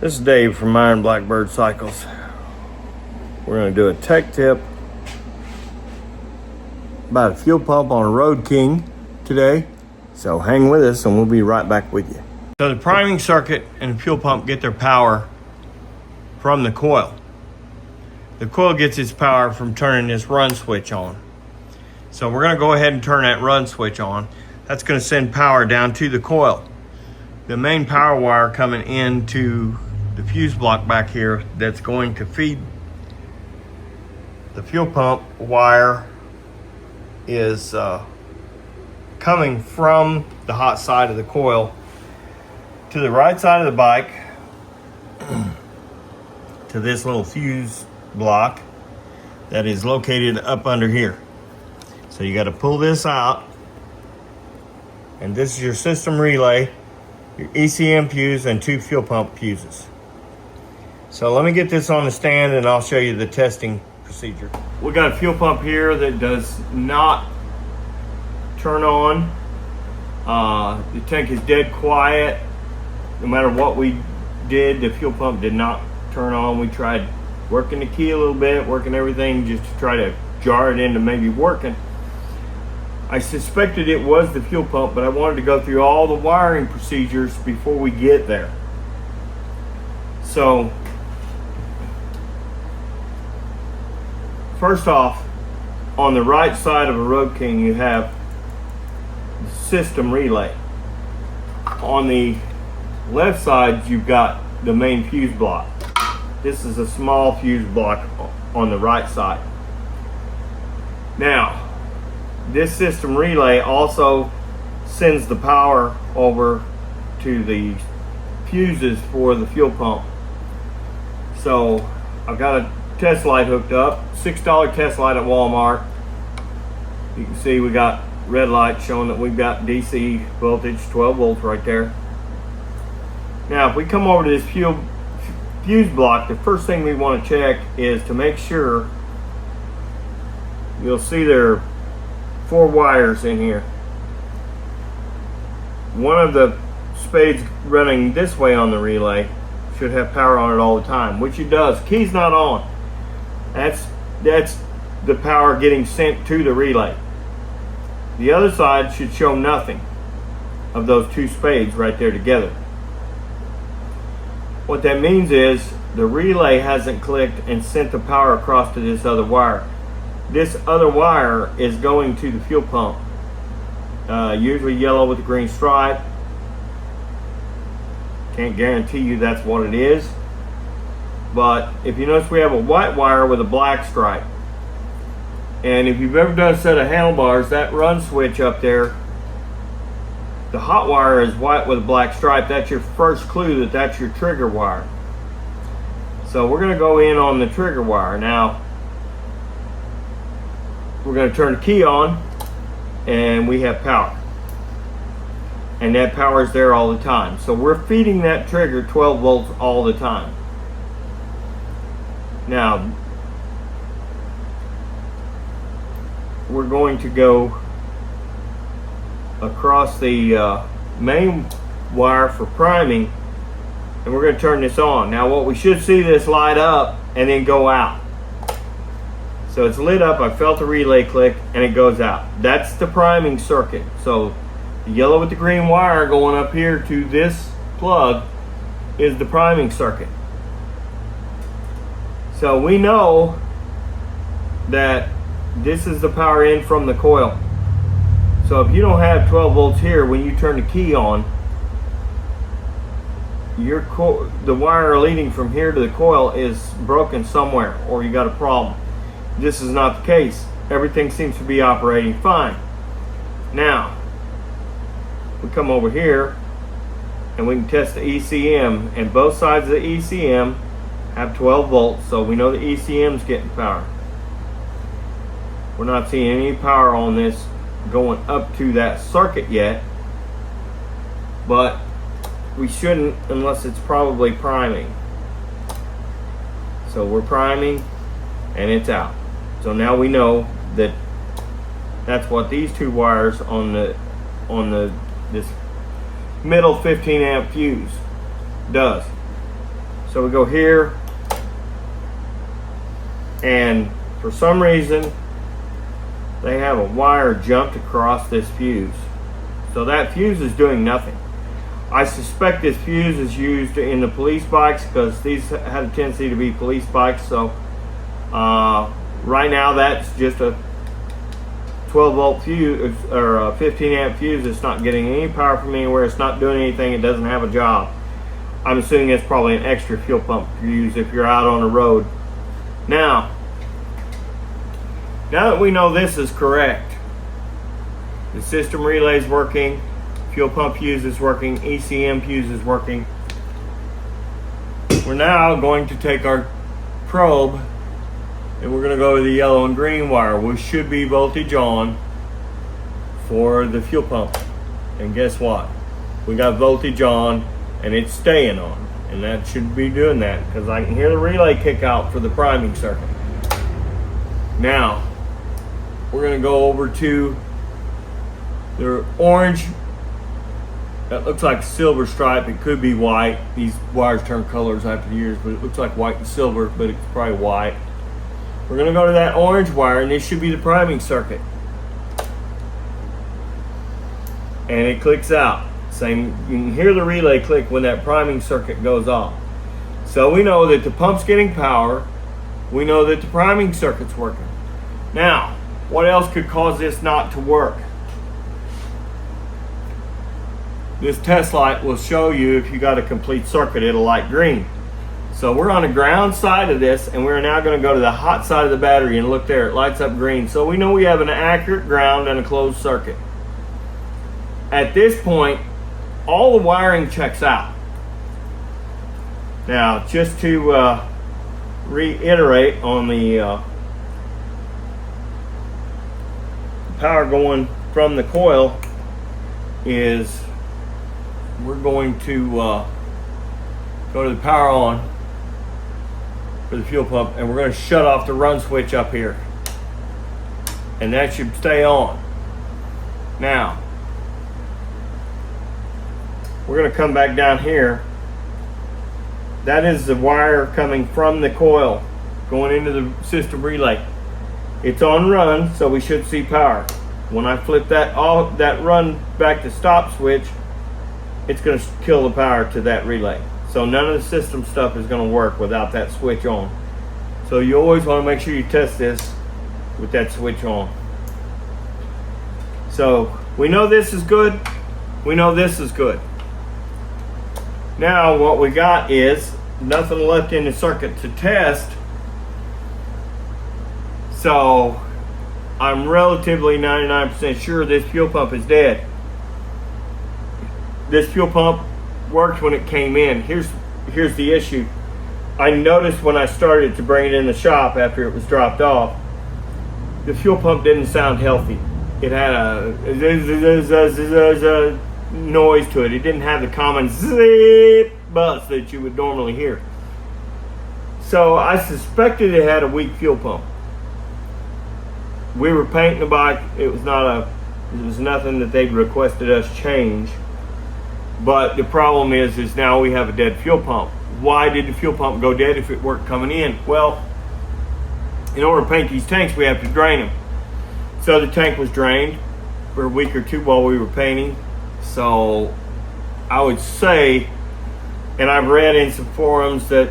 This is Dave from Iron Blackbird Cycles. We're going to do a tech tip about a fuel pump on a Road King today. So hang with us and we'll be right back with you. So the priming circuit and the fuel pump get their power from the coil. The coil gets its power from turning this run switch on. So we're going to go ahead and turn that run switch on. That's going to send power down to the coil. The main power wire coming into the fuse block back here that's going to feed the fuel pump wire is coming from the hot side of the coil to the right side of the bike to this little fuse block that is located up under here. So you got to pull this out, and this is your system relay, your ECM fuse, and 2 fuel pump fuses. So let me get this on the stand and I'll show you the testing procedure. We got a fuel pump here that does not turn on. The tank is dead quiet. No matter what we did, the fuel pump did not turn on. We tried working the key a little bit, working everything just to try to jar it into maybe working. I suspected it was the fuel pump, but I wanted to go through all the wiring procedures before we get there. So first off, on the right side of a Road King, you have the system relay. On the left side, you've got the main fuse block. This is a small fuse block on the right side. Now, this system relay also sends the power over to the fuses for the fuel pump. So I've got a test light hooked up, $6 test light at Walmart. You can see we got red light showing that we've got DC voltage, 12 volts right there. Now if we come over to this fuse block, the first thing we want to check is to make sure, you'll see there are 4 wires in here. One of the spades running this way on the relay should have power on it all the time, which it does. Key's not on. That's the power getting sent to the relay. The other side should show nothing of those 2 spades right there together. What that means is the relay hasn't clicked and sent the power across to this other wire. This other wire is going to the fuel pump, usually yellow with a green stripe. Can't guarantee you that's what it is, but if you notice, we have a white wire with a black stripe. And if you've ever done a set of handlebars, that run switch up there, the hot wire is white with a black stripe. That's your first clue that that's your trigger wire. So we're going to go in on the trigger wire. Now we're going to turn the key on and we have power, and that power is there all the time. So we're feeding that trigger 12 volts all the time. Now we're going to go across the main wire for priming, and we're going to turn this on. Now what we should see, this light up and then go out. So it's lit up, I felt the relay click, and it goes out. That's the priming circuit. So the yellow with the green wire going up here to this plug is the priming circuit. So we know that this is the power in from the coil. So if you don't have 12 volts here, when you turn the key on, the wire leading from here to the coil is broken somewhere, or you got a problem. This is not the case. Everything seems to be operating fine. Now we come over here and we can test the ECM, and both sides of the ECM have 12 volts, so we know the ECM's getting power. We're not seeing any power on this going up to that circuit yet, but we shouldn't unless it's probably priming. So we're priming and it's out. So now we know that that's what these 2 wires on this middle 15 amp fuse does. So we go here, and for some reason they have a wire jumped across this fuse. So that fuse is doing nothing. I suspect this fuse is used in the police bikes because these had a tendency to be police bikes. So right now that's just a 12 volt fuse or a 15 amp fuse. It's not getting any power from anywhere. It's not doing anything. It doesn't have a job. I'm assuming it's probably an extra fuel pump fuse if you're out on the road. Now that we know this is correct, the system relay is working, fuel pump fuse is working, ECM fuse is working, we're now going to take our probe and we're going to go to the yellow and green wire, which should be voltage on for the fuel pump. And guess what? We got voltage on and it's staying on. And that should be doing that because I can hear the relay kick out for the priming circuit. Now, we're going to go over to the orange. That looks like silver stripe. It could be white. These wires turn colors after the years, but it looks like white and silver, but it's probably white. We're going to go to that orange wire, and this should be the priming circuit. And it clicks out. Same, you can hear the relay click when that priming circuit goes off. So we know that the pump's getting power. We know that the priming circuit's working. Now, what else could cause this not to work? This test light will show you if you got a complete circuit, it'll light green. So we're on the ground side of this, and we're now going to go to the hot side of the battery and look there. It lights up green. So we know we have an accurate ground and a closed circuit. At this point, all the wiring checks out. Now, just to reiterate on the power going from the coil is we're going to go to the power on for the fuel pump, and we're going to shut off the run switch up here, and that should stay on. Now we're going to come back down here. That is the wire coming from the coil going into the system relay. It's on run, so we should see power. When I flip that run back to stop switch, it's going to kill the power to that relay. So none of the system stuff is going to work without that switch on. So you always want to make sure you test this with that switch on. So we know this is good. We know this is good. Now what we got is nothing left in the circuit to test. So I'm relatively 99% sure this fuel pump is dead. This fuel pump worked when it came in. Here's the issue. I noticed when I started to bring it in the shop after it was dropped off, the fuel pump didn't sound healthy. It had a noise to it. It didn't have the common zip buzz that you would normally hear. So I suspected it had a weak fuel pump. We were painting the bike. It was nothing that they'd requested us change. But the problem is now we have a dead fuel pump. Why did the fuel pump go dead if it weren't coming in? Well, in order to paint these tanks, we have to drain them. So the tank was drained for a week or two while we were painting. So I would say, and I've read in some forums that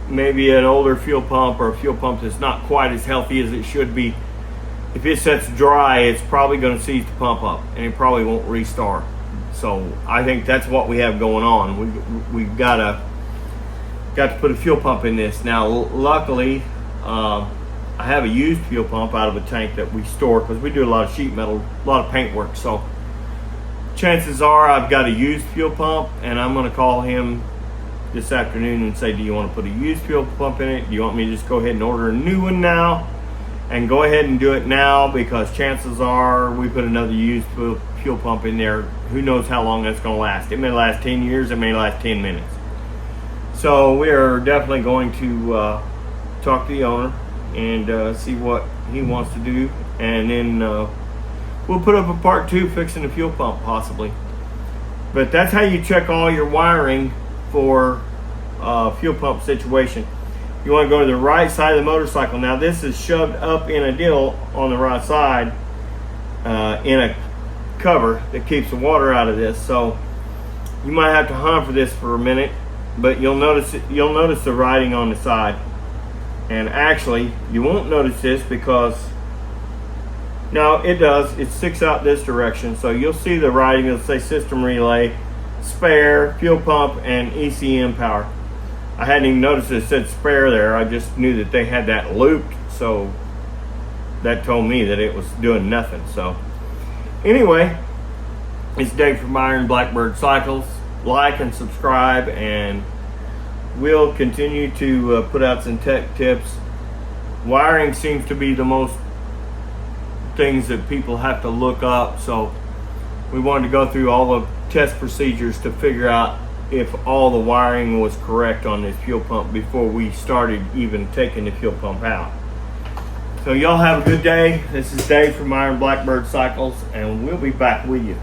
maybe an older fuel pump or a fuel pump that's not quite as healthy as it should be, if it sets dry, it's probably going to seize the pump up and it probably won't restart. So I think that's what we have going on. We've got to put a fuel pump in this. Now, luckily, I have a used fuel pump out of a tank that we store because we do a lot of sheet metal, a lot of paint work. So chances are I've got a used fuel pump, and I'm going to call him this afternoon and say, do you want to put a used fuel pump in it? Do you want me to just go ahead and order a new one now? And go ahead and do it now, because chances are we put another used fuel pump in there. Who knows how long that's going to last? It may last 10 years. It may last 10 minutes. So we are definitely going to talk to the owner and see what he wants to do. And then we'll put up a part 2 fixing the fuel pump possibly. But that's how you check all your wiring for fuel pump situation. You want to go to the right side of the motorcycle. Now this is shoved up in a deal on the right side in a cover that keeps the water out of this. So you might have to hunt for this for a minute, but you'll notice the writing on the side. And actually, you won't notice this because, no, it does. It sticks out this direction. So you'll see the writing. It'll say system relay, spare, fuel pump, and ECM power. I hadn't even noticed it said spare there. I just knew that they had that looped. So that told me that it was doing nothing. So anyway, it's Dave from Iron Blackbird Cycles. Like and subscribe, and we'll continue to put out some tech tips. Wiring seems to be the most things that people have to look up, so we wanted to go through all the test procedures to figure out if all the wiring was correct on this fuel pump before we started even taking the fuel pump out. So y'all have a good day. This is Dave from Iron Blackbird Cycles, and we'll be back with you.